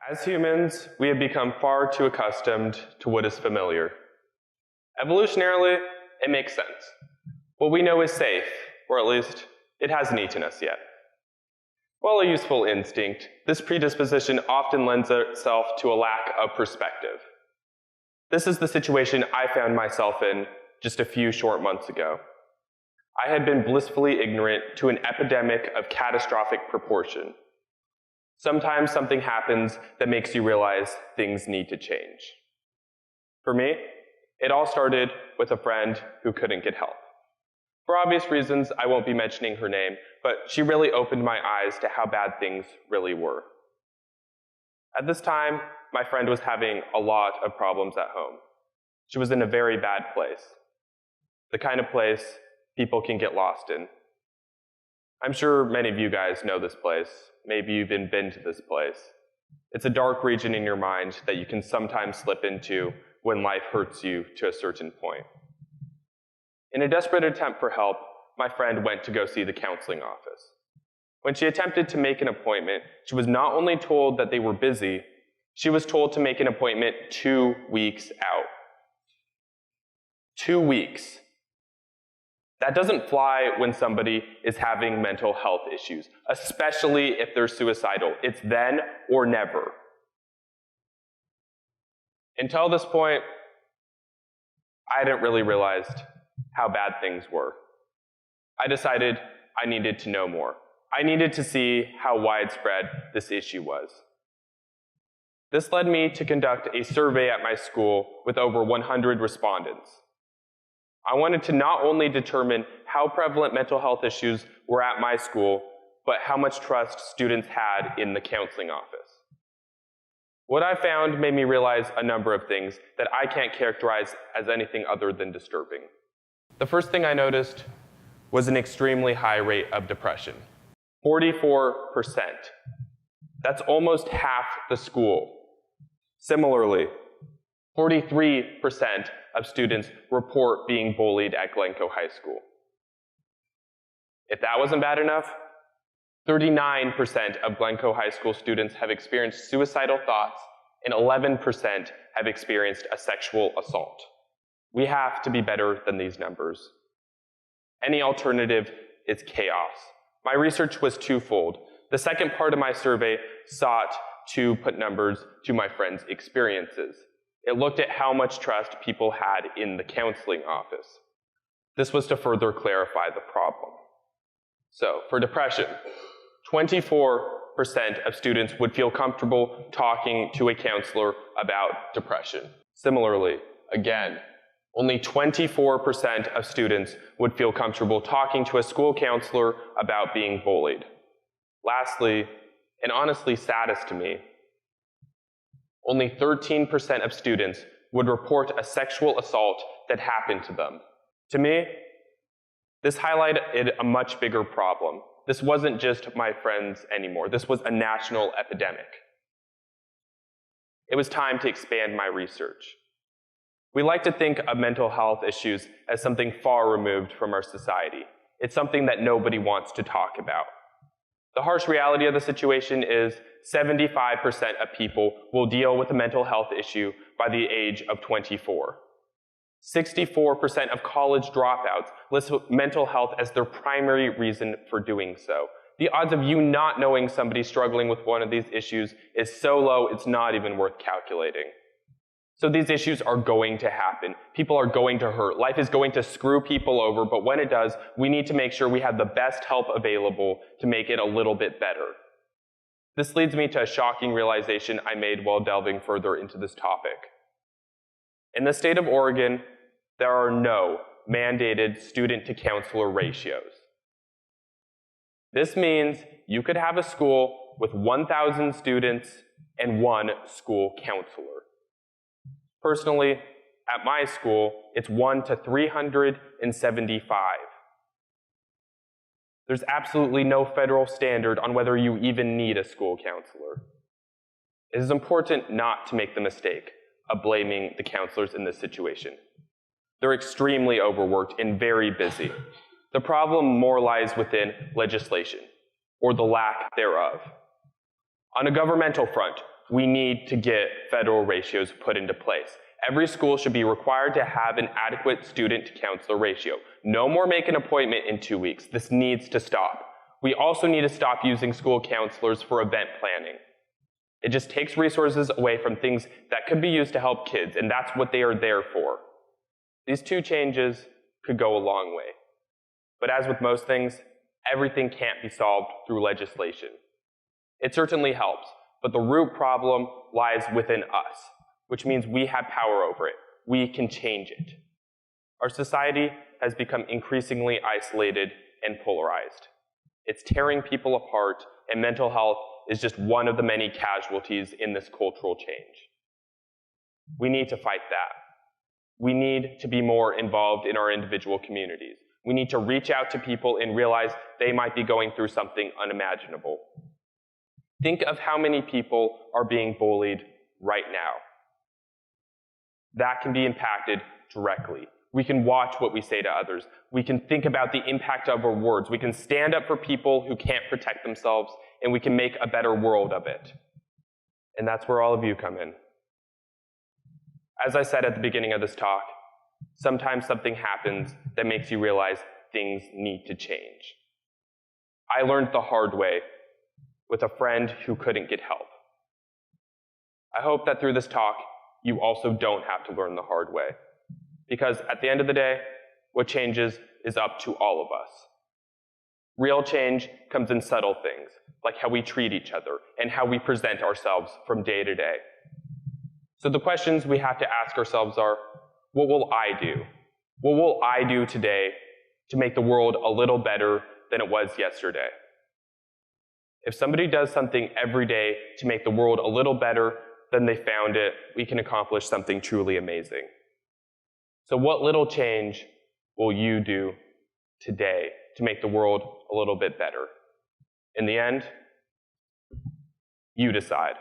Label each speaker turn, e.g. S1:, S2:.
S1: As humans, we have become far too accustomed to what is familiar. Evolutionarily, it makes sense. What we know is safe, or at least, it hasn't eaten us yet. While a useful instinct, this predisposition often lends itself to a lack of perspective. This is the situation I found myself in just a few short months ago. I had been blissfully ignorant to an epidemic of catastrophic proportion. Sometimes something happens that makes you realize things need to change. For me, it all started with a friend who couldn't get help. For obvious reasons, I won't be mentioning her name, but she really opened my eyes to how bad things really were. At this time, my friend was having a lot of problems at home. She was in a very bad place. The kind of place people can get lost in. I'm sure many of you guys know this place. Maybe you've even been to this place. It's a dark region in your mind that you can sometimes slip into when life hurts you to a certain point. In a desperate attempt for help, my friend went to go see the counseling office. When she attempted to make an appointment, she was not only told that they were busy, she was told to make an appointment 2 weeks out. 2 weeks. That doesn't fly when somebody is having mental health issues, especially if they're suicidal. It's then or never. Until this point, I hadn't really realized how bad things were. I decided I needed to know more. I needed to see how widespread this issue was. This led me to conduct a survey at my school with over 100 respondents. I wanted to not only determine how prevalent mental health issues were at my school, but how much trust students had in the counseling office. What I found made me realize a number of things that I can't characterize as anything other than disturbing. The first thing I noticed was an extremely high rate of depression. 44%. That's almost half the school. Similarly, 43% of students report being bullied at Glencoe High School. If that wasn't bad enough, 39% of Glencoe High School students have experienced suicidal thoughts, and 11% have experienced a sexual assault. We have to be better than these numbers. Any alternative is chaos. My research was twofold. The second part of my survey sought to put numbers to my friends' experiences. It looked at how much trust people had in the counseling office. This was to further clarify the problem. So, for depression, 24% of students would feel comfortable talking to a counselor about depression. Similarly, again, only 24% of students would feel comfortable talking to a school counselor about being bullied. Lastly, and honestly saddest to me, only 13% of students would report a sexual assault that happened to them. To me, this highlighted a much bigger problem. This wasn't just my friends anymore. This was a national epidemic. It was time to expand my research. We like to think of mental health issues as something far removed from our society. It's something that nobody wants to talk about. The harsh reality of the situation is 75% of people will deal with a mental health issue by the age of 24. 64% of college dropouts list mental health as their primary reason for doing so. The odds of you not knowing somebody struggling with one of these issues is so low, it's not even worth calculating. So these issues are going to happen. People are going to hurt. Life is going to screw people over, but when it does, we need to make sure we have the best help available to make it a little bit better. This leads me to a shocking realization I made while delving further into this topic. In the state of Oregon, there are no mandated student-to-counselor ratios. This means you could have a school with 1,000 students and one school counselor. Personally, at my school, it's 1 to 375. There's absolutely no federal standard on whether you even need a school counselor. It is important not to make the mistake of blaming the counselors in this situation. They're extremely overworked and very busy. The problem more lies within legislation, or the lack thereof. On a governmental front, we need to get federal ratios put into place. Every school should be required to have an adequate student-to-counselor ratio. No more make an appointment in 2 weeks. This needs to stop. We also need to stop using school counselors for event planning. It just takes resources away from things that could be used to help kids, and that's what they are there for. These 2 changes could go a long way. But as with most things, everything can't be solved through legislation. It certainly helps, but the root problem lies within us, which means we have power over it. We can change it. Our society has become increasingly isolated and polarized. It's tearing people apart, and mental health is just one of the many casualties in this cultural change. We need to fight that. We need to be more involved in our individual communities. We need to reach out to people and realize they might be going through something unimaginable. Think of how many people are being bullied right now. That can be impacted directly. We can watch what we say to others. We can think about the impact of our words. We can stand up for people who can't protect themselves, and we can make a better world of it. And that's where all of you come in. As I said at the beginning of this talk, sometimes something happens that makes you realize things need to change. I learned the hard way with a friend who couldn't get help. I hope that through this talk, you also don't have to learn the hard way. Because at the end of the day, what changes is up to all of us. Real change comes in subtle things, like how we treat each other and how we present ourselves from day to day. So the questions we have to ask ourselves are, what will I do? What will I do today to make the world a little better than it was yesterday? If somebody does something every day to make the world a little better than they found it, we can accomplish something truly amazing. So what little change will you do today to make the world a little bit better? In the end, you decide.